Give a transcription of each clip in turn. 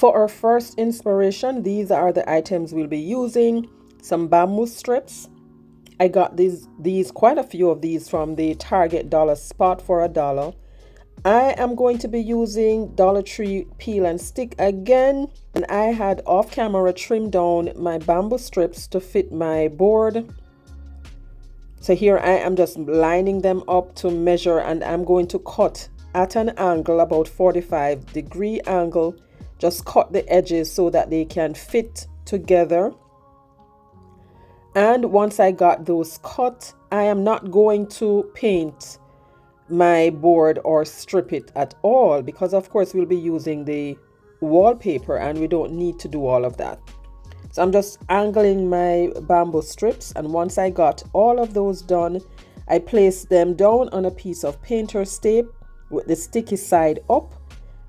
For our first inspiration, these are the items we'll be using. Some bamboo strips. I got these quite a few of these from the Target dollar spot for $1. I am going to be using Dollar Tree peel and stick again, and I had off camera trimmed down my bamboo strips to fit my board. So here I am just lining them up to measure, and I'm going to cut at an angle, about 45-degree angle. Just cut the edges so that they can fit together. And once I got those cut, I am not going to paint my board or strip it at all, because of course we'll be using the wallpaper and we don't need to do all of that. So I'm just angling my bamboo strips, and once I got all of those done, I placed them down on a piece of painter's tape with the sticky side up,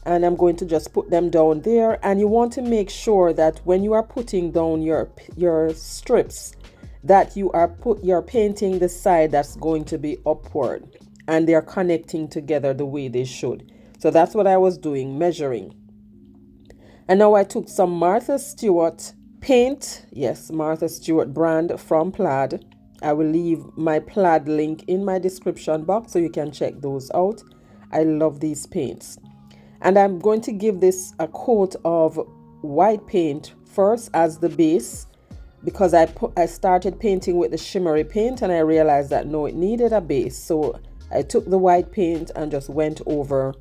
and I'm going to just put them down there. And you want to make sure that when you are putting down your strips, that you're painting the side that's going to be upward and they're connecting together the way they should. So that's what I was doing, measuring. And now I took some Martha Stewart paint, yes, Martha Stewart brand from Plaid. I will leave my Plaid link in my description box so you can check those out. I love these paints. And I'm going to give this a coat of white paint first as the base, because I started painting with the shimmery paint and I realized that no, it needed a base. So I took the white paint and just went over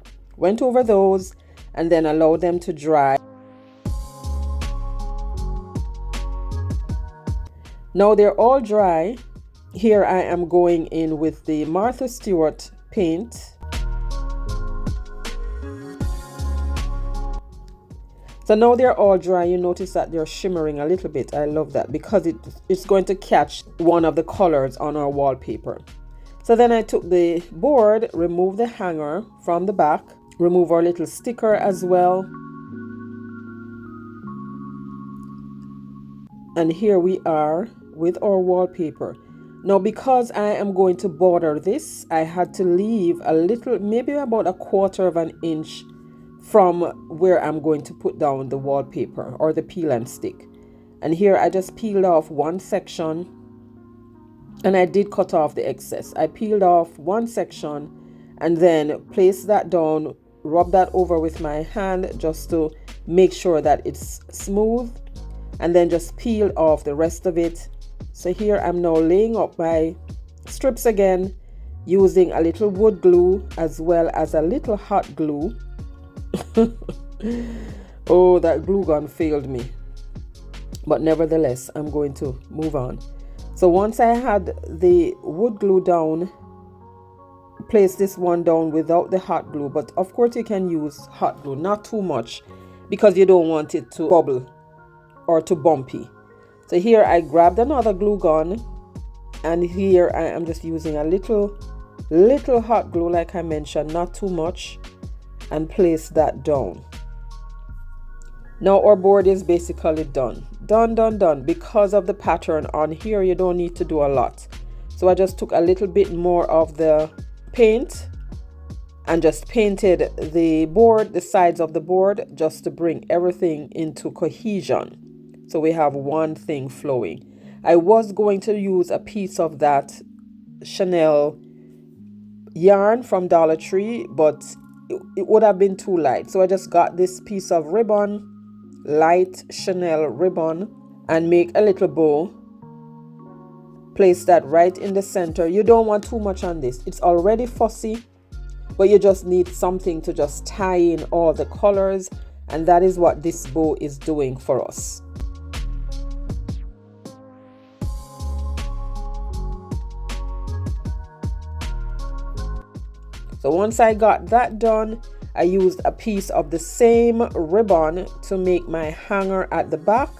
those and then allowed them to dry. Now they're all dry. Here I am going in with the Martha Stewart paint. So now they're all dry. You notice that they're shimmering a little bit. I love that because it's going to catch one of the colors on our wallpaper. So then I took the board, removed the hanger from the back, remove our little sticker as well. And here we are with our wallpaper. Now because I am going to border this, I had to leave a little, maybe about 1/4 of an inch from where I'm going to put down the wallpaper or the peel and stick. And here I just peeled off one section, and I did cut off the excess. I peeled off one section and then placed that down, rub that over with my hand just to make sure that it's smooth, and then just peeled off the rest of it. So here I'm now laying up my strips again using a little wood glue as well as a little hot glue. Oh, that glue gun failed me, but nevertheless I'm going to move on. So once I had the wood glue down, place this one down without the hot glue, but of course you can use hot glue, not too much because you don't want it to bubble or to bumpy. So here I grabbed another glue gun, and here I am just using a little hot glue, like I mentioned, not too much, and place that down. Now our board is basically done. Because of the pattern on here, you don't need to do a lot. So I just took a little bit more of the paint and just painted the board, the sides of the board, just to bring everything into cohesion. So we have one thing flowing. I was going to use a piece of that Chanel yarn from Dollar Tree, but it would have been too light. So I just got this piece of ribbon, light Chanel ribbon, and make a little bow. Place that right in the center. You don't want too much on this. It's already fussy, but you just need something to just tie in all the colors, and that is what this bow is doing for us. So once I got that done, I used a piece of the same ribbon to make my hanger at the back.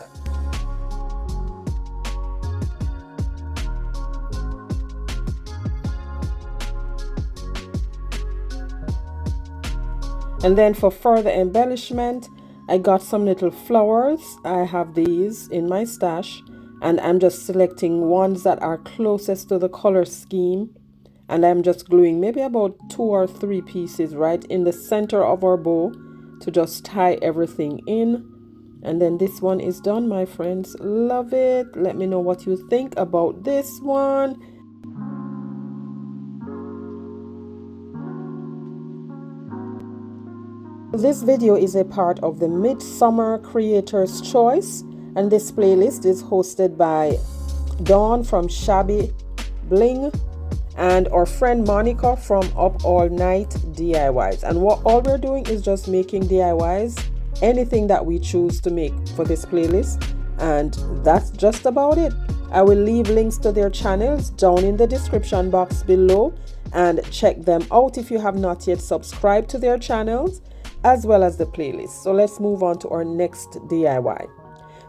And then for further embellishment, I got some little flowers. I have these in my stash, and I'm just selecting ones that are closest to the color scheme. And I'm just gluing maybe about 2 or 3 pieces right in the center of our bow to just tie everything in. And then this one is done, my friends. Love it. Let me know what you think about this one. This video is a part of the Midsummer Creators Choice, and this playlist is hosted by Dawn from Shabby Bling and our friend Monica from Up All Night DIYs. And what all we're doing is just making DIYs, anything that we choose to make for this playlist, and that's just about it. I will leave links to their channels down in the description box below, and check them out if you have not yet subscribed to their channels as well as the playlist. So let's move on to our next DIY.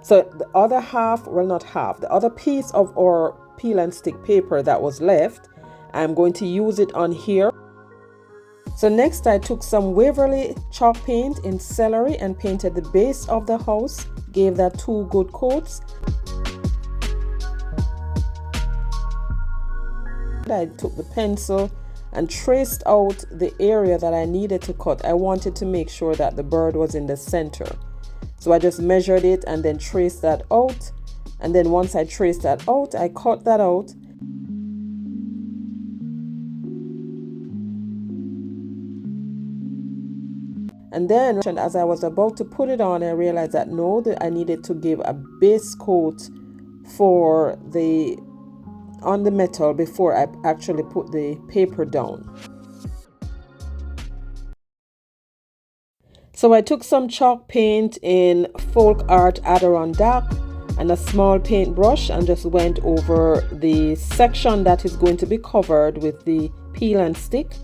So the other half, well, not half, the other piece of our peel and stick paper that was left, I'm going to use it on here. So next I took some Waverly chalk paint in celery and painted the base of the house, gave that 2 good coats. I took the pencil and traced out the area that I needed to cut. I wanted to make sure that the bird was in the center. So I just measured it and then traced that out. And then once I traced that out, I cut that out. And then as I was about to put it on, I realized that no, that I needed to give a base coat for on the metal before I actually put the paper down. So I took some chalk paint in Folk Art Adirondack and a small paintbrush and just went over the section that is going to be covered with the peel and stick.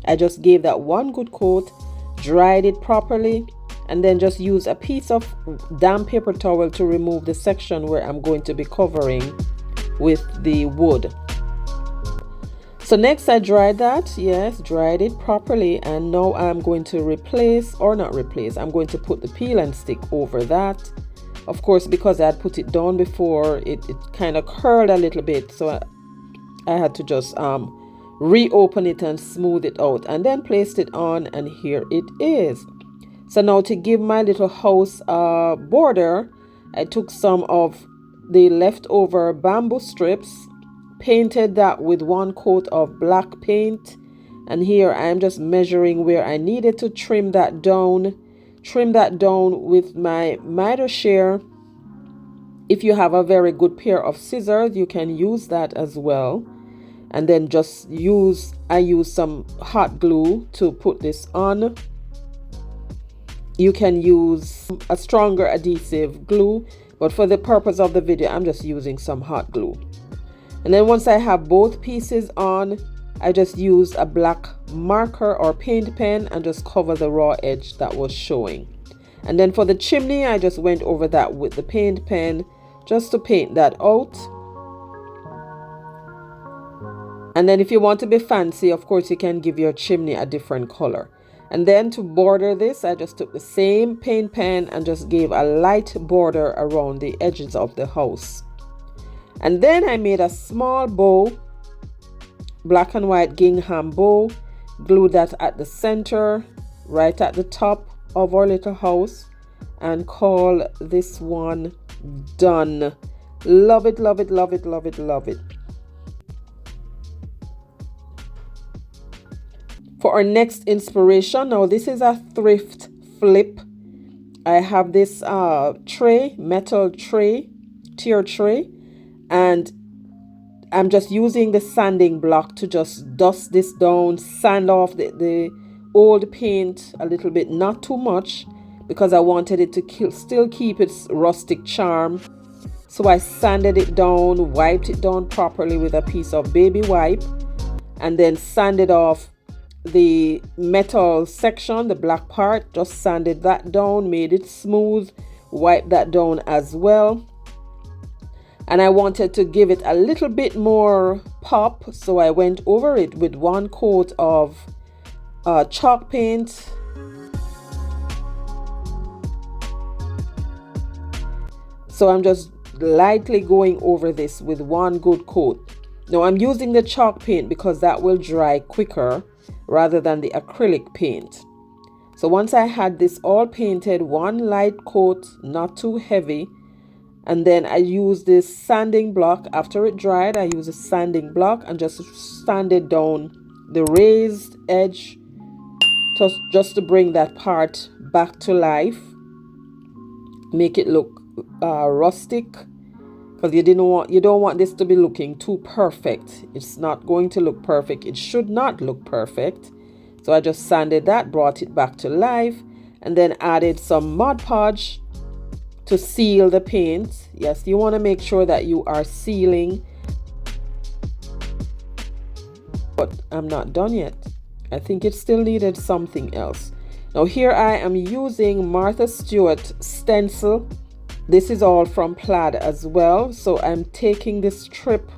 I just gave that 1 good coat, dried it properly, and then just used a piece of damp paper towel to remove the section where I'm going to be covering with the wood. So next I dried that, yes, dried it properly, and now I'm going to I'm going to put the peel and stick over that. Of course, because I had put it down before, it kind of curled a little bit, so I had to just reopen it and smooth it out, and then placed it on, and here it is. So now to give my little house a border, I took some of the leftover bamboo strips, painted that with 1 coat of black paint, and here I'm just measuring where I needed to trim that down with my miter shear. If you have a very good pair of scissors, you can use that as well. And then I use some hot glue to put this on. You can use a stronger adhesive glue, but for the purpose of the video, I'm just using some hot glue. And then once I have both pieces on, I just used a black marker or paint pen and just cover the raw edge that was showing. And then for the chimney, I just went over that with the paint pen just to paint that out. And then if you want to be fancy, of course, you can give your chimney a different color. And then to border this, I just took the same paint pen and just gave a light border around the edges of the house. And then I made a small bow, black and white gingham bow, glued that at the center, right at the top of our little house, and call this one done. Love it, love it, love it, love it, love it. For our next inspiration, now this is a thrift flip. I have this metal tier tray, and I'm just using the sanding block to just dust this down, sand off the old paint a little bit, not too much, because I wanted it to still keep its rustic charm. So I sanded it down, wiped it down properly with a piece of baby wipe, and then sanded off the metal section, the black part, just sanded that down, made it smooth, wiped that down as well. And I wanted to give it a little bit more pop, so I went over it with 1 coat of chalk paint. So I'm just lightly going over this with 1 good coat. Now I'm using the chalk paint because that will dry quicker rather than the acrylic paint. So once I had this all painted, one light coat, not too heavy, and then I use this sanding block. After it dried, I use a sanding block and just sanded down the raised edge just to bring that part back to life, make it look rustic, because you don't want this to be looking too perfect. It's not going to look perfect. It should not look perfect. So I just sanded that, brought it back to life, and then added some Mod Podge to seal the paint. Yes, you want to make sure that you are sealing. But I'm not done yet. I think it still needed something else. Now here I am using Martha Stewart stencil. This is all from Plaid as well. So I'm taking this strip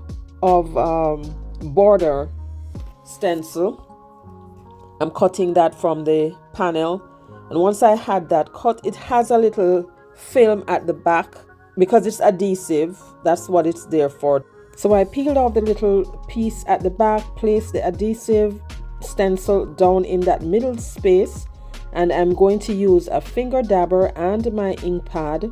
of border stencil. I'm cutting that from the panel. And once I had that cut, it has a little film at the back because it's adhesive. That's what it's there for. So I peeled off the little piece at the back, placed the adhesive stencil down in that middle space, and I'm going to use a finger dabber and my ink pad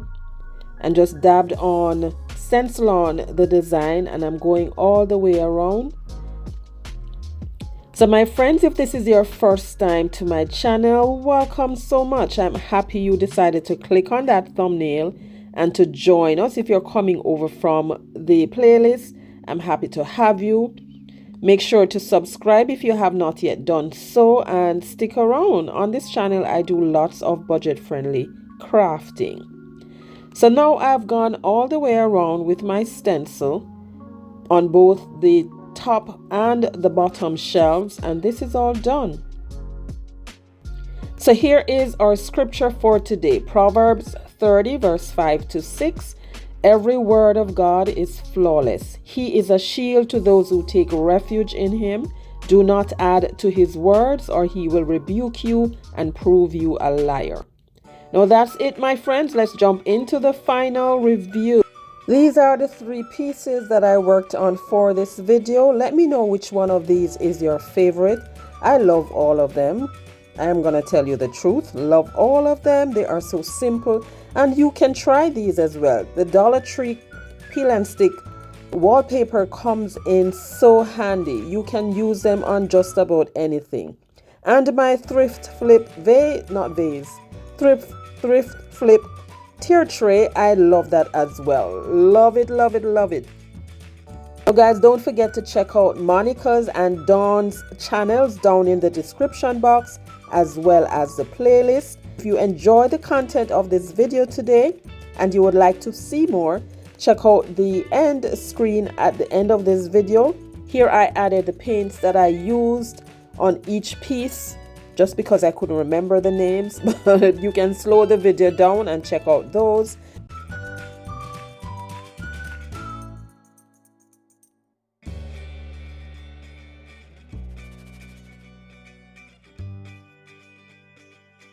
and just dabbed on, stencil on the design, and I'm going all the way around. So my friends, if this is your first time to my channel, welcome so much. I'm happy you decided to click on that thumbnail and to join us. If you're coming over from the playlist, I'm happy to have you. Make sure to subscribe if you have not yet done so, and stick around. On this channel, I do lots of budget-friendly crafting. So now I've gone all the way around with my stencil on both the top and the bottom shelves, and this is all done. So here is our scripture for today. Proverbs 30 verse 5 to 6. Every word of God is flawless. He is a shield to those who take refuge in him. Do not add to his words, or he will rebuke you and prove you a liar. Now that's it, my friends. Let's jump into the final review. These are the 3 pieces that I worked on for this video. Let me know which one of these is your favorite. I love all of them. I am going to tell you the truth. Love all of them. They are so simple. And you can try these as well. The Dollar Tree peel and stick wallpaper comes in so handy. You can use them on just about anything. And my thrift flip thrift flip tier tray, I love that as well. Love it, love it, love it. So guys, don't forget to check out Monica's and Dawn's channels down in the description box, as well as the playlist. If you enjoy the content of this video today and you would like to see more, check out the end screen at the end of this video. Here I added the paints that I used on each piece, just because I couldn't remember the names, but you can slow the video down and check out those.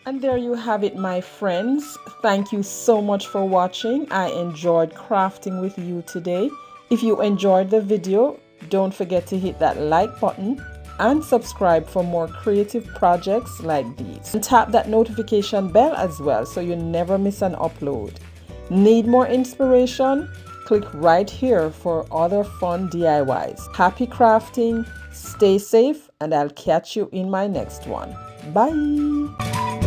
And there you have it, my friends. Thank you so much for watching. I enjoyed crafting with you today. If you enjoyed the video, don't forget to hit that like button and subscribe for more creative projects like these. And tap that notification bell as well so you never miss an upload. Need more inspiration? Click right here for other fun DIYs. Happy crafting, stay safe, and I'll catch you in my next one. Bye!